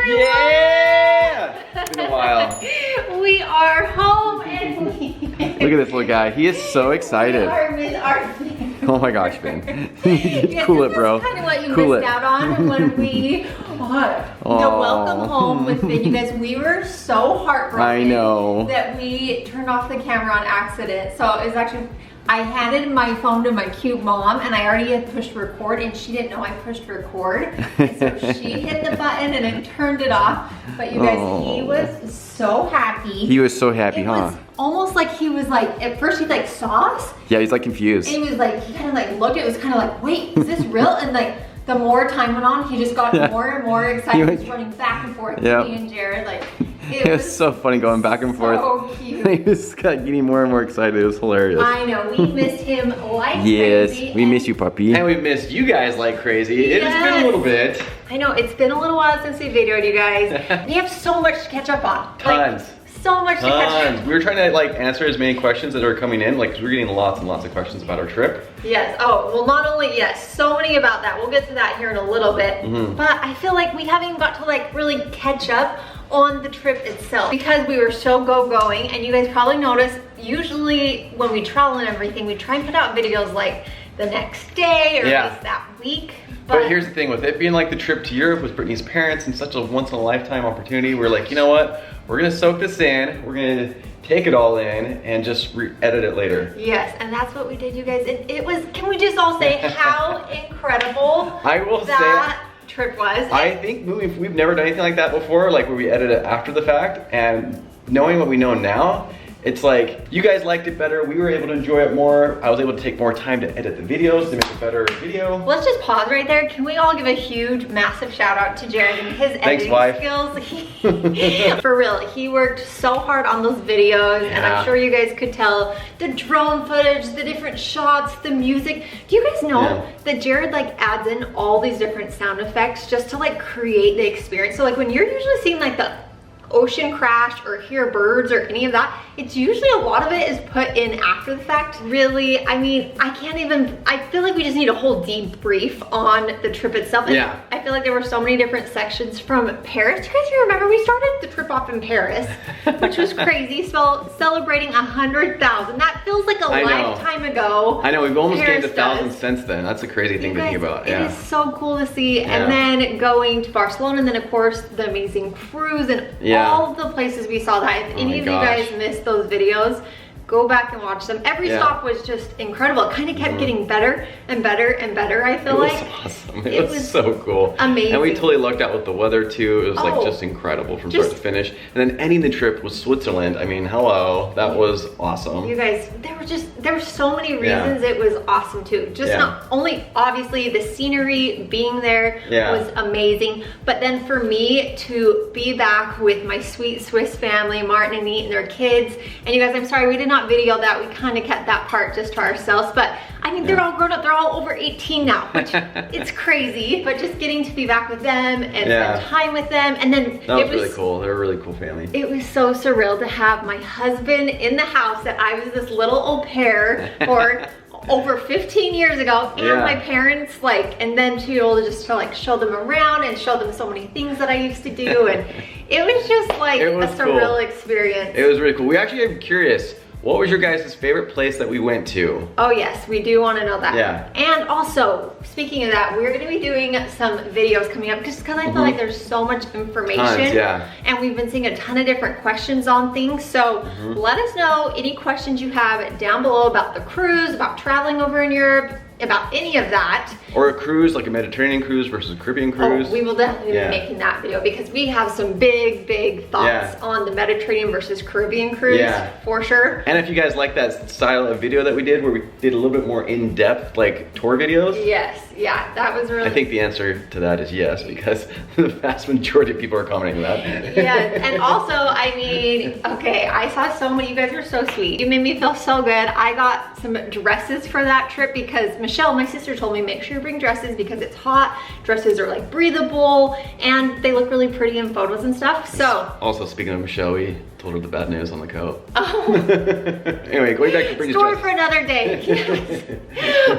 everyone! Yeah! It's been a while. We are home and Look at this little guy. He is so excited. We are with our Oh my gosh, Ben. Cool it, bro. This is kind of what you Cool missed out on when we the welcome home with Finn. You guys, we were so heartbroken. I know. That we turned off the camera on accident. So it was actually, I handed my phone to my cute mom and I already had pushed record and she didn't know I pushed record. And so she hit the button and it turned it off. But you guys, he was so happy. He was so happy, huh? Was almost like he was like, at first he like saw us. Yeah, he's like confused. And he was like, he kind of like looked, it was kind of like, wait, is this real? And like, the more time went on, he just got more and more excited. He was running back and forth with me and Jared. Like, it was so funny going back and forth. So cute. He was getting more and more excited. It was hilarious. I know, we missed him like crazy. Yes, we miss you, puppy. And we missed you guys like crazy. It has been a little bit. I know, it's been a little while since we videoed you guys. We have so much to catch up on. Tons. Like, so much to catch up. We were trying to like answer as many questions that are coming in, like 'cause we're getting lots and lots of questions about our trip. Yes. Oh, well, not only so many about that. We'll get to that here in a little bit. But I feel like we haven't even got to like really catch up on the trip itself because we were so going, and you guys probably noticed. Usually when we travel and everything, we try and put out videos like the next day or at least that week. But here's the thing, with it being like the trip to Europe with Brittany's parents and such a once in a lifetime opportunity, we're like, you know what? We're gonna soak this in, we're gonna take it all in and just edit it later. Yes, and that's what we did, you guys. It was, can we just all say how incredible that trip was? I think we've never done anything like that before, like where we edit it after the fact, and knowing what we know now, it's like, you guys liked it better, we were able to enjoy it more, I was able to take more time to edit the videos to make a better video. Let's just pause right there. Can we all give a huge, massive shout out to Jared and his editing skills? For real, he worked so hard on those videos, and I'm sure you guys could tell the drone footage, the different shots, the music. Do you guys know that Jared like adds in all these different sound effects just to like create the experience? So like when you're usually seeing like the ocean crash or hear birds or any of that, it's usually a lot of it is put in after the fact. Really, I mean, I feel like we just need a whole debrief on the trip itself. And I feel like there were so many different sections from Paris. Do you guys remember we started the trip off in Paris, which was crazy, celebrating 100,000. That feels like a lifetime ago. I know, we've almost gained 1,000 since then. That's a crazy thing to think about. It is so cool to see. And then going to Barcelona, and then of course the amazing cruise and all of the places we saw that. If any of you guys missed those videos, go back and watch them. Every stop was just incredible. It kind of kept getting better and better and better, I feel like. It was awesome. It was so cool. Amazing. And we totally lucked out with the weather too. It was like just incredible from start to finish. And then ending the trip was Switzerland. I mean, hello, that was awesome. You guys, there were so many reasons it was awesome too. Just not only obviously the scenery, being there was amazing, but then for me to be back with my sweet Swiss family, Martin and Nate and their kids. And you guys, I'm sorry we did not video that. We kind of kept that part just to ourselves, but I mean, they're all grown up. They're all over 18 now, which it's crazy, but just getting to be back with them and spend time with them. And then that was really cool. They're a really cool family. It was so surreal to have my husband in the house that I was this little au pair for over 15 years ago, and my parents, like, and then to be able to just like show them around and show them so many things that I used to do, and it was just like a surreal experience. It was really cool. We actually are curious, what was your guys' favorite place that we went to? Oh yes, we do want to know that. Yeah. And also, speaking of that, we're going to be doing some videos coming up just because I feel like there's so much information. And we've been seeing a ton of different questions on things. So let us know any questions you have down below about the cruise, about traveling over in Europe, about any of that. Or a cruise, like a Mediterranean cruise versus a Caribbean cruise. Oh, we will definitely be making that video because we have some big thoughts on the Mediterranean versus Caribbean cruise, for sure. And if you guys like that style of video that we did, where we did a little bit more in-depth, like tour videos. Yes, that was really... I think the answer to that is yes, because the vast majority of people are commenting that. And also, I mean, okay, I saw so many, you guys were so sweet. You made me feel so good. I got some dresses for that trip because Michelle, my sister, told me make sure you bring dresses because it's hot. Dresses are like breathable and they look really pretty in photos and stuff. So also, speaking of Michelle, we told her the bad news on the coat. Anyway, going back to Brittany's story for another day.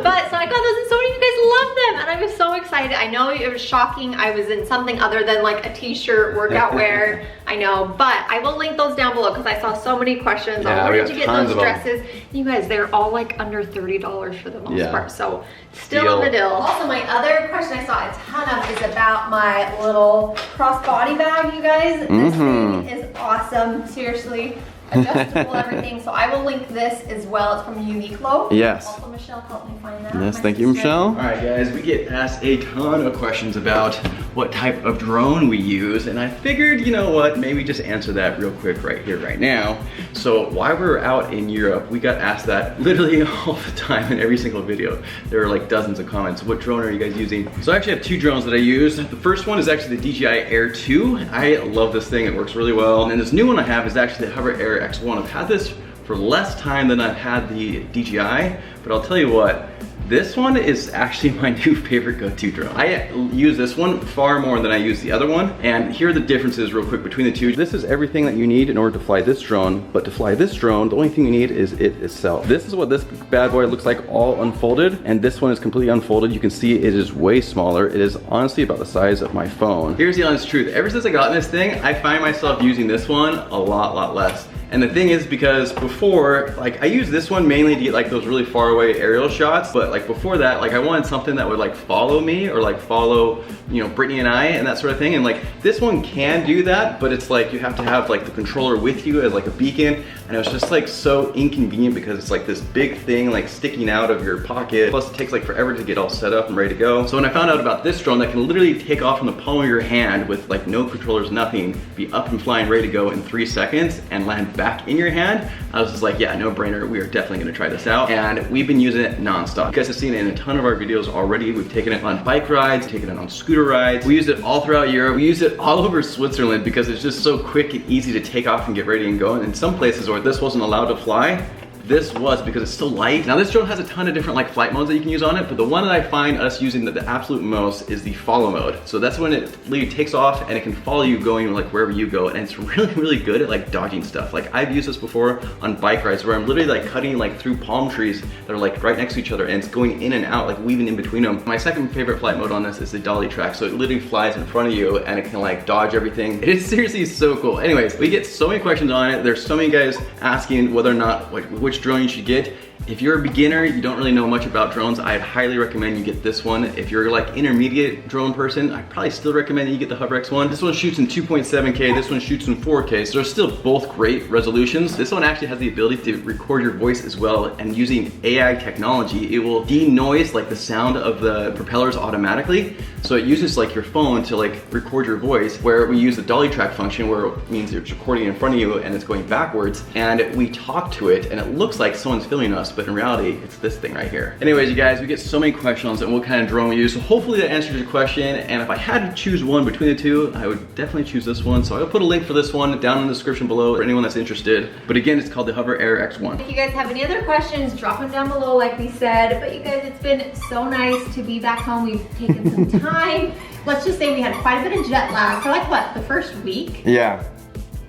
But so I got those and so many of you guys love them, and I was so excited. I know it was shocking. I was in something other than like a t-shirt workout wear. I know, but I will link those down below because I saw so many questions on where did you get those dresses. You guys, they're all like under $30 for the most part, so still in the deal. Also, my other question I saw a ton of is about my little crossbody bag, you guys. This thing is awesome, seriously. Adjustable everything, so I will link this as well. It's from Uniqlo. Yes. Also, Michelle helped me find that. Yes, thank you, Michelle. All right, guys, we get asked a ton of questions about what type of drone we use, and I figured, you know what, maybe just answer that real quick right here, right now. So while we were out in Europe, we got asked that literally all the time in every single video. There were like dozens of comments. What drone are you guys using? So I actually have 2 drones that I use. The first one is actually the DJI Air 2. I love this thing, it works really well. And then this new one I have is actually the Hover Air X1. I've had this for less time than I've had the DJI, but I'll tell you what, this one is actually my new favorite go-to drone. I use this one far more than I use the other one, and here are the differences real quick between the two. This is everything that you need in order to fly this drone, but to fly this drone, the only thing you need is it itself. This is what this bad boy looks like all unfolded, and this one is completely unfolded. You can see it is way smaller. It is honestly about the size of my phone. Here's the honest truth. Ever since I got this thing, I find myself using this one a lot less. And the thing is, because before, like I used this one mainly to get like those really far away aerial shots, but like before that, like I wanted something that would like follow me or like follow, you know, Brittany and I and that sort of thing. And like this one can do that, but it's like you have to have like the controller with you as like a beacon. And it was just like so inconvenient because it's like this big thing like sticking out of your pocket. Plus it takes like forever to get all set up and ready to go. So when I found out about this drone that can literally take off from the palm of your hand with like no controllers, nothing, be up and flying ready to go in 3 seconds and land back in your hand, I was just like, yeah, no brainer. We are definitely gonna try this out. And we've been using it nonstop. You guys have seen it in a ton of our videos already. We've taken it on bike rides, taken it on scooter rides. We used it all throughout Europe. We used it all over Switzerland because it's just so quick and easy to take off and get ready and go. And in some places where this wasn't allowed to fly, this was because it's so light. Now this drone has a ton of different like flight modes that you can use on it, but the one that I find us using the absolute most is the follow mode. So that's when it literally takes off and it can follow you going like wherever you go, and it's really good at like dodging stuff. Like I've used this before on bike rides where I'm literally like cutting like through palm trees that are like right next to each other, and it's going in and out, like weaving in between them. My second favorite flight mode on this is the dolly track. So it literally flies in front of you and it can like dodge everything. It is seriously so cool. Anyways, we get so many questions on it. There's so many guys asking whether or not which drone you should get. If you're a beginner, you don't really know much about drones, I'd highly recommend you get this one. If you're like intermediate drone person, I'd probably still recommend that you get the Hover X1. This one shoots in 2.7K, this one shoots in 4K, so they're still both great resolutions. This one actually has the ability to record your voice as well, and using AI technology, it will denoise like the sound of the propellers automatically. So it uses like your phone to like record your voice, where we use the dolly track function where it means it's recording in front of you and it's going backwards, and we talk to it and it looks like someone's filming us, but in reality, it's this thing right here. Anyways, you guys, we get so many questions on what kind of drone we use, so hopefully that answers your question, and if I had to choose one between the two, I would definitely choose this one. So I'll put a link for this one down in the description below for anyone that's interested. But again, it's called the Hover Air X1. If you guys have any other questions, drop them down below like we said. But you guys, it's been so nice to be back home. We've taken some time. Let's just say we had quite a bit of jet lag for like what, the first week? Yeah.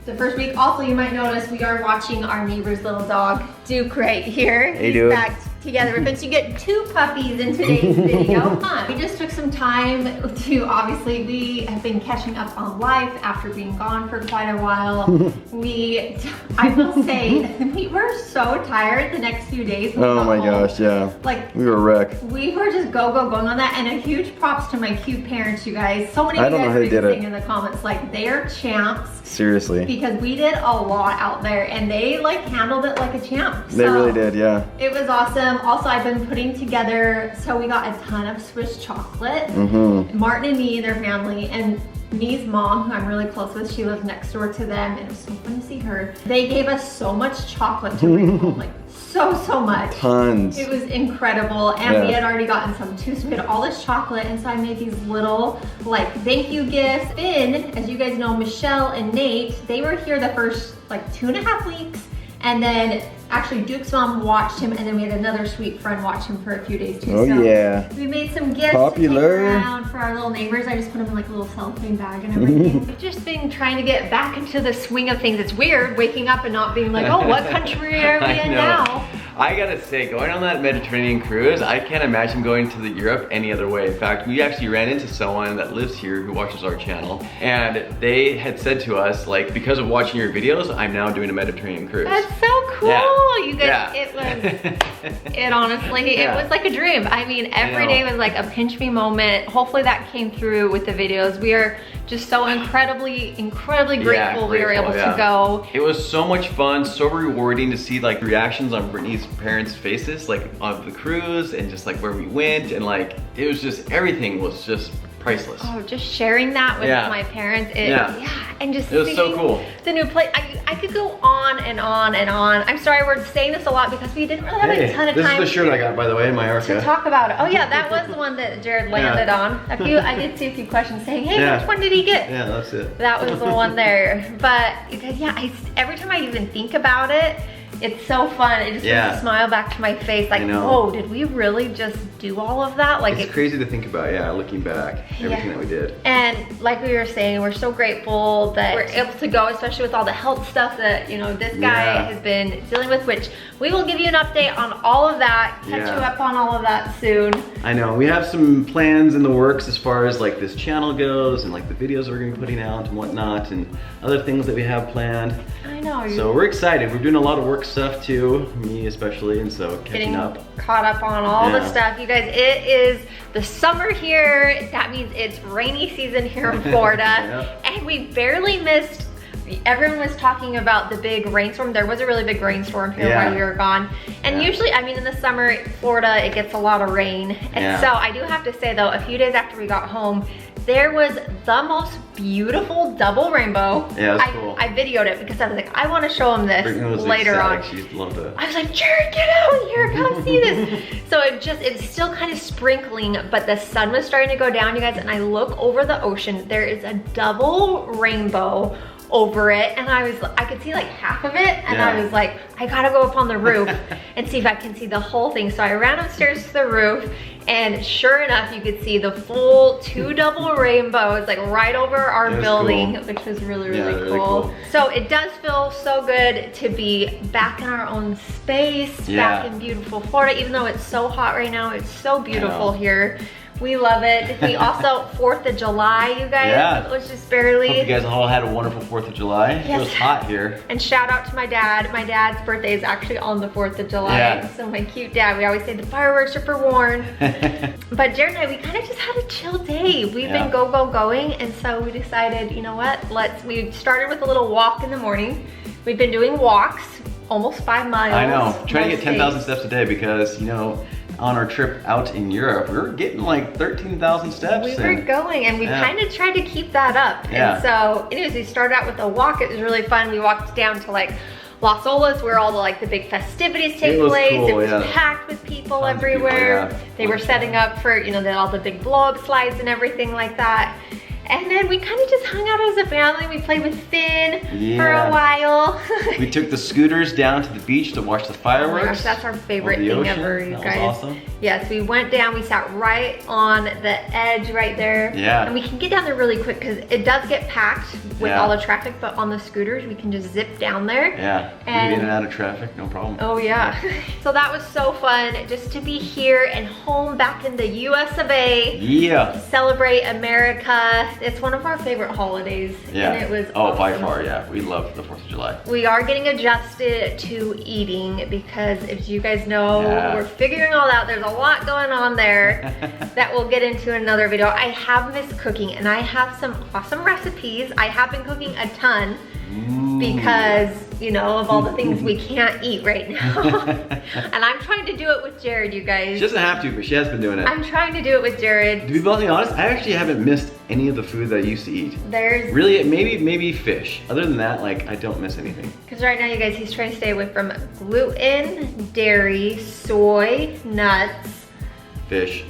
The first week. Also, you might notice we are watching our neighbor's little dog, Duke, right here. Hey, Duke. Back together. But you get 2 puppies in today's video. We just took some time to, obviously, we have been catching up on life after being gone for quite a while. I will say, we were so tired the next few days. Oh my gosh, yeah. Like, we were wrecked. We were just going on that, and a huge props to my cute parents, you guys. So many of you guys were saying in the comments, like, they are champs. Seriously. Because we did a lot out there, and they like handled it like a champ. They really did, yeah. It was awesome. Also, I've been putting together, so we got a ton of Swiss chocolate. Martin and me, their family, and Me's mom, who I'm really close with, she lives next door to them, and it was so fun to see her. They gave us so much chocolate to bring home, like so much. Tons. It was incredible, and we had already gotten some too, so we had all this chocolate, and so I made these little like thank you gifts. Finn, as you guys know, Michelle and Nate, they were here the first like 2.5 weeks, and then actually Duke's mom watched him, and then we had another sweet friend watch him for a few days too. Oh so yeah. We made some gifts to take around for our little neighbors. I just put them in like a little cellophane bag and everything. We've just been trying to get back into the swing of things. It's weird waking up and not being like, oh, what country are we in now? I gotta say, going on that Mediterranean cruise, I can't imagine going to Europe any other way. In fact, we actually ran into someone that lives here who watches our channel, and they had said to us, like, because of watching your videos, I'm now doing a Mediterranean cruise. That's so cool. Yeah. You guys, it honestly, it was like a dream. I mean, every day was like a pinch me moment. Hopefully that came through with the videos. We are just so incredibly grateful we were able to go. It was so much fun, so rewarding to see like reactions on Brittany's parents' faces, like on the cruise and just like where we went, and like it was just, everything was just priceless. Oh, just sharing that with my parents, and just it was so cool. The new place. I could go on and on and on. I'm sorry we're saying this a lot because we didn't really have a ton of time. This is the shirt I got, by the way, in Mallorca. To talk about it. Oh yeah, that was the one that Jared landed on. I did see a few questions saying, hey, which one did he get? Yeah, that's it. That was the one there. But because every time I even think about it, it's so fun. It just brings a smile back to my face. Like, whoa, did we really just do all of that? Like, it's crazy to think about, looking back, everything that we did. And like we were saying, we're so grateful that we're able to go, especially with all the health stuff that, you know, this guy has been dealing with, which we will give you an update on all of that, catch you up on all of that soon. I know, we have some plans in the works as far as like this channel goes, and like the videos we're gonna be putting out and whatnot, and other things that we have planned. I know. So we're excited. We're doing a lot of work stuff too, me especially, and so catching up. Caught up on all the stuff. You guys, it is the summer here. That means it's rainy season here in Florida. And we barely missed, everyone was talking about the big rainstorm. There was a really big rainstorm here while we were gone. And usually, I mean, in the summer, Florida, it gets a lot of rain. And so I do have to say though, a few days after we got home, there was the most beautiful double rainbow. Yeah, it was cool. I videoed it because I was like, I want to show him this later on. She loved it. I was like, Jared, get out here, come see this. So it's still kind of sprinkling, but the sun was starting to go down, you guys, and I look over the ocean. There is a double rainbow over it, and I could see like half of it, and I was like, I gotta go up on the roof and see if I can see the whole thing. So I ran upstairs to the roof, and sure enough, you could see the full 2 double rainbows like right over our building, which was really cool. So it does feel so good to be back in our own space, back in beautiful Florida, even though it's so hot right now. It's so beautiful here. We love it. We also, 4th of July, you guys. It was just barely. Hope you guys all had a wonderful 4th of July. It was hot here. And shout out to my dad. My dad's birthday is actually on the 4th of July. So my cute dad, we always say the fireworks are for Warren. But Jared and I, we kind of just had a chill day. We've been going, and so we decided, you know what, we started with a little walk in the morning. We've been doing walks, almost 5 miles. I know, trying to get 10,000 steps a day because, you know, on our trip out in Europe, we were getting like 13,000 steps. We were going, and we kind of tried to keep that up. And so anyways, we started out with a walk. It was really fun. We walked down to like Las Olas, where all the the big festivities take place. Cool, it was packed with people everywhere. They were setting up for, you know, all the big blow up slides and everything like that. And then we kind of just hung out as a family. We played with Finn for a while. We took the scooters down to the beach to watch the fireworks. Oh my gosh, that's our favorite thing ever, you guys. That was awesome. Yes, we went down, we sat right on the edge right there. Yeah. And we can get down there really quick because it does get packed with all the traffic, but on the scooters, we can just zip down there. Yeah, and in and out of traffic, no problem. Oh yeah. So that was so fun just to be here and home back in the US of A. Yeah. Celebrate America. It's one of our favorite holidays. Yeah. And it was awesome. By far, yeah. We love the 4th of July. We are getting adjusted to eating because, as you guys know, we're figuring all out. There's a lot going on there that we'll get into in another video. I have missed cooking, and I have some awesome recipes. I have been cooking a ton because, you know, of all the things we can't eat right now. And I'm trying to do it with Jared, you guys. She doesn't have to, but she has been doing it. I'm trying to do it with Jared. To be bluntly honest, I actually haven't missed any of the food that I used to eat. There's really, maybe fish. Other than that, like, I don't miss anything. Because right now, you guys, he's trying to stay away from gluten, dairy, soy, nuts, fish,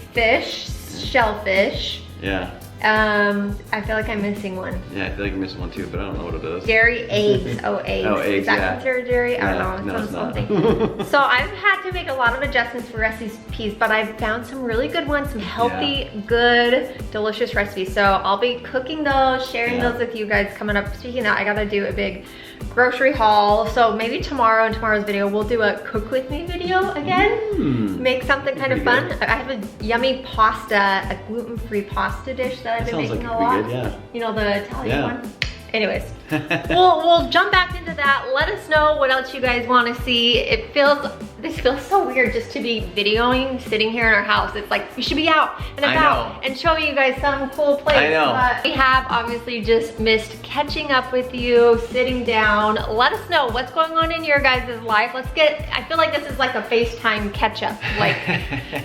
shellfish. Yeah. I feel like I'm missing one. Yeah, I feel like you're missing one too, but I don't know what it is. Dairy, eggs. Oh, eggs. Oh, eggs, is that considered dairy? I don't know. No, it's not. So I've had to make a lot of adjustments for recipes, but I've found some really good ones, some healthy, good, delicious recipes. So I'll be cooking those, sharing those with you guys coming up. Speaking of that, I gotta do a big grocery haul. So maybe tomorrow in tomorrow's video, we'll do a cook with me video again. Make something kind of fun. I have a yummy pasta, a gluten-free pasta dish that I've been making a lot. Good, yeah. You know, the Italian one? Anyways, we'll jump back into that. Let us know what else you guys want to see. This feels so weird just to be videoing, sitting here in our house. It's like, we should be out and about and showing you guys some cool place. I know. But we have obviously just missed catching up with you, sitting down. Let us know what's going on in your guys' life. I feel like this is like a FaceTime catch up. Like,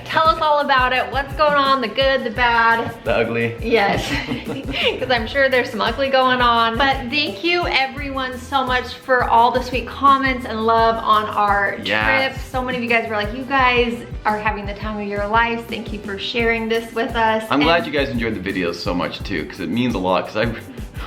tell us all about it. What's going on, the good, the bad. The ugly. Yes, because I'm sure there's some ugly going on. But thank you everyone so much for all the sweet comments and love on our trip. So many of you guys were like, you guys are having the time of your lives. Thank you for sharing this with us. I'm glad you guys enjoyed the videos so much too, because it means a lot, because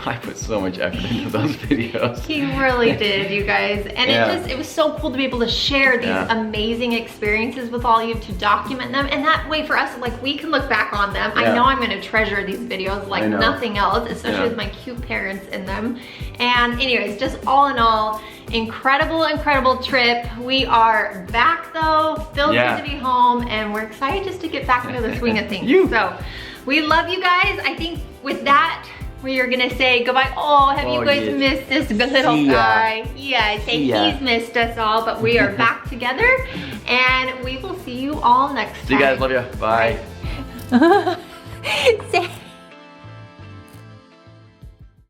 I put so much effort into those videos. He really did, you guys. And it was so cool to be able to share these amazing experiences with all of you, to document them. And that way for us, like, we can look back on them. I know I'm gonna treasure these videos like nothing else, especially with my cute parents in them. And anyways, just all in all, incredible trip. We are back though, feels good to be home, and we're excited just to get back into the swing of things. So we love you guys. I think with that, we are gonna say goodbye. Oh, have you guys missed this little guy? Yeah, he's missed us all, but we are back together, and we will see you all next time. See you guys, love you. Bye. Say